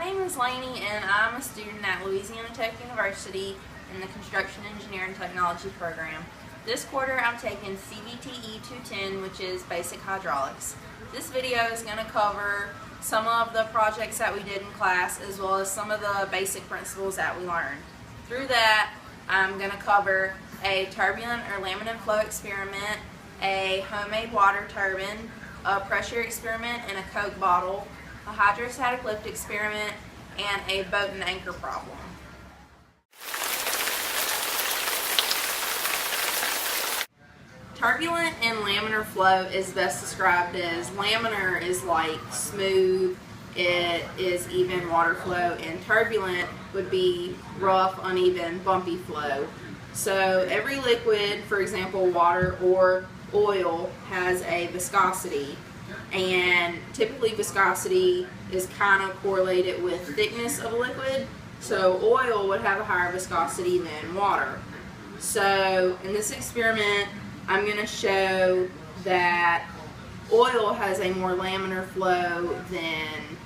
name is Lainey and I'm a student at Louisiana Tech University in the Construction Engineering Technology program. This quarter I'm taking CVTE 210, which is Basic Hydraulics. This video is going to cover some of the projects that we did in class as well as some of the basic principles that we learned. Through that, I'm going to cover a turbulent or laminar flow experiment, a homemade water turbine, a pressure experiment in a Coke bottle, a hydrostatic lift experiment, and a boat and anchor problem. Turbulent and laminar flow is best described as laminar is like smooth, it is even water flow, and turbulent would be rough, uneven, bumpy flow. So every liquid, for example water or oil, has a viscosity, and typically viscosity is kind of correlated with thickness of a liquid. So oil would have a higher viscosity than water. So in this experiment I'm going to show that oil has a more laminar flow than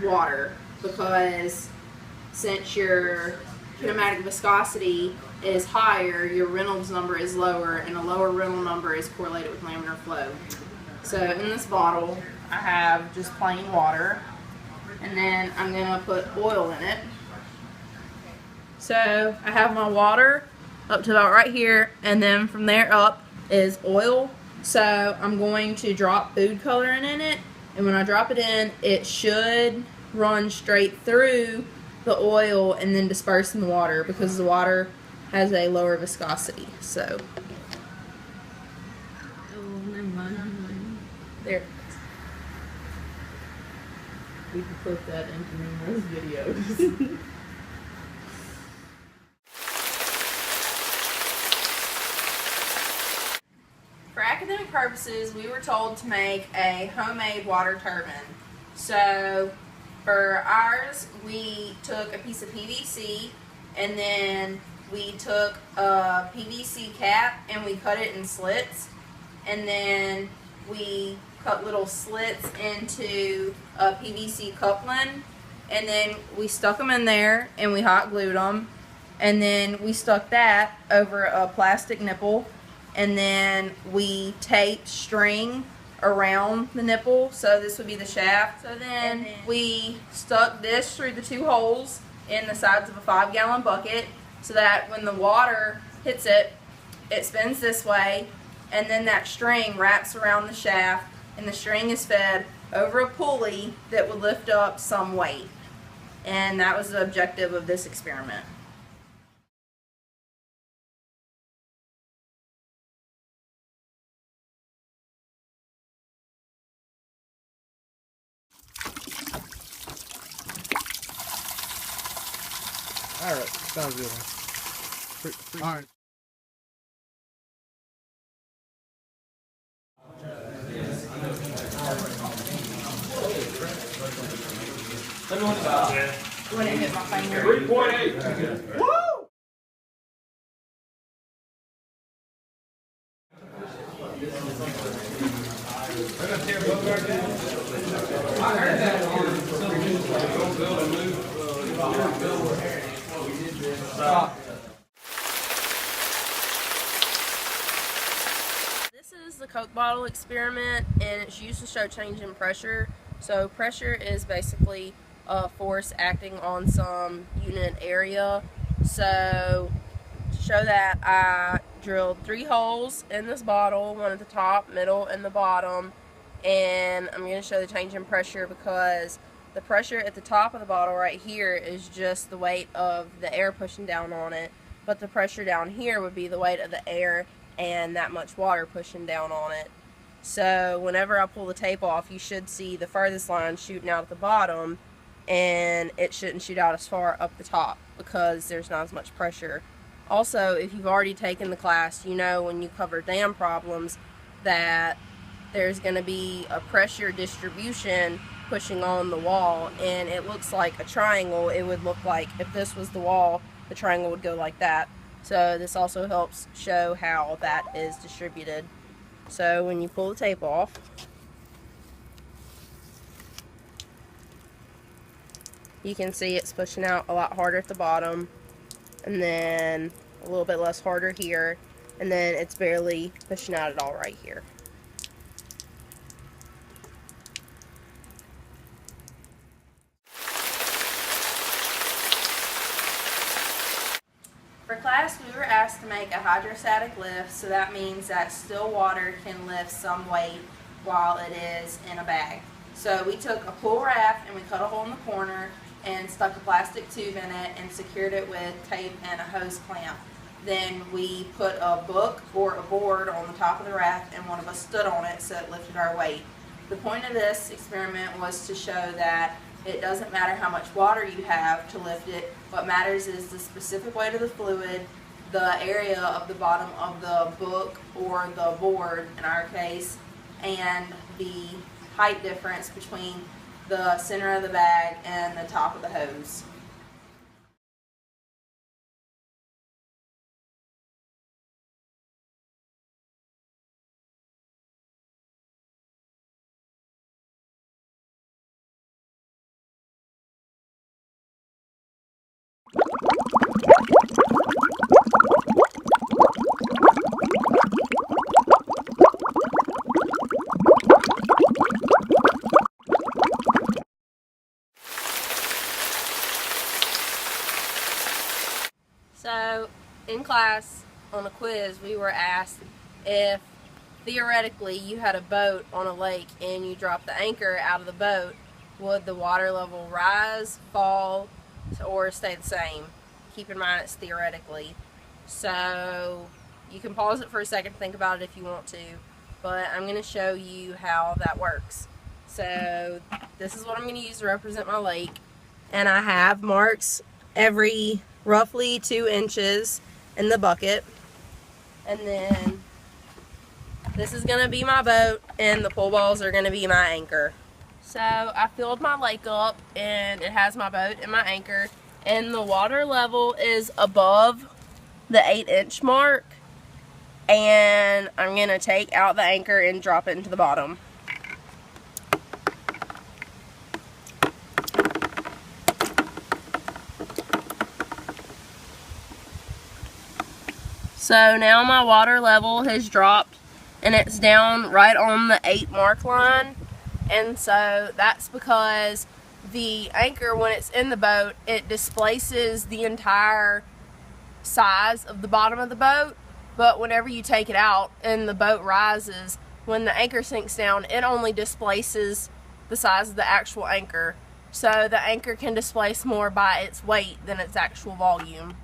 water, because since your kinematic viscosity is higher, your Reynolds number is lower, and a lower Reynolds number is correlated with laminar flow. So in this bottle I have just plain water, and then I'm going to put oil in it. So I have my water up to about right here, and then from there up is oil. So I'm going to drop food coloring in it, and when I drop it in, it should run straight through the oil and then disperse in the water, because the water has a lower viscosity. So there. We can put that into numerous videos. For academic purposes, we were told to make a homemade water turbine. So for ours, we took a piece of PVC, and then we took a PVC cap and we cut it in slits, and then we cut little slits into a PVC coupling, and then we stuck them in there and we hot glued them, and then we stuck that over a plastic nipple, and then we taped string around the nipple, so this would be the shaft. So then we stuck this through the two holes in the sides of a 5-gallon bucket, so that when the water hits it, it spins this way, and then that string wraps around the shaft, and the string is fed over a pulley that would lift up some weight. And that was the objective of this experiment. All right, sounds good. All right. You want to hit my finger? 3.8. Woo! I heard that on some news, like, don't build a new, This is the Coke bottle experiment, and it's used to show change in pressure. So pressure is basically a force acting on some unit area. So to show that, I drilled 3 holes in this bottle, one at the top, middle, and the bottom, and I'm going to show the change in pressure, because the pressure at the top of the bottle right here is just the weight of the air pushing down on it, but the pressure down here would be the weight of the air and that much water pushing down on it. So whenever I pull the tape off, you should see the furthest line shooting out at the bottom, and it shouldn't shoot out as far up the top because there's not as much pressure. Also, if you've already taken the class, you know when you cover dam problems that there's going to be a pressure distribution pushing on the wall, and it looks like a triangle. It would look like if this was the wall, the triangle would go like that. So this also helps show how that is distributed. So when you pull the tape off, You can see it's pushing out a lot harder at the bottom, and then a little bit less harder here, and then it's barely pushing out at all right here. For class, we were asked to make a hydrostatic lift, so that means that still water can lift some weight while it is in a bag. So we took a pool raft and we cut a hole in the corner and stuck a plastic tube in it and secured it with tape and a hose clamp. Then we put a book or a board on the top of the raft and one of us stood on it so it lifted our weight. The point of this experiment was to show that it doesn't matter how much water you have to lift it. What matters is the specific weight of the fluid, the area of the bottom of the book or the board in our case, and the height difference between the center of the bag and the top of the hose. So, in class, on a quiz, we were asked if theoretically you had a boat on a lake and you dropped the anchor out of the boat, would the water level rise, fall, or stay the same? Keep in mind it's theoretically. So, you can pause it for a second to think about it if you want to, but I'm going to show you how that works. So, this is what I'm going to use to represent my lake, and I have marks every roughly 2 inches in the bucket, and then this is going to be my boat and the pool balls are going to be my anchor. So I filled my lake up and it has my boat and my anchor, and the water level is above the 8-inch mark, and I'm going to take out the anchor and drop it into the bottom. So now my water level has dropped and it's down right on the 8 mark line, and so that's because the anchor, when it's in the boat, it displaces the entire size of the bottom of the boat, but whenever you take it out and the boat rises, when the anchor sinks down, it only displaces the size of the actual anchor, so the anchor can displace more by its weight than its actual volume.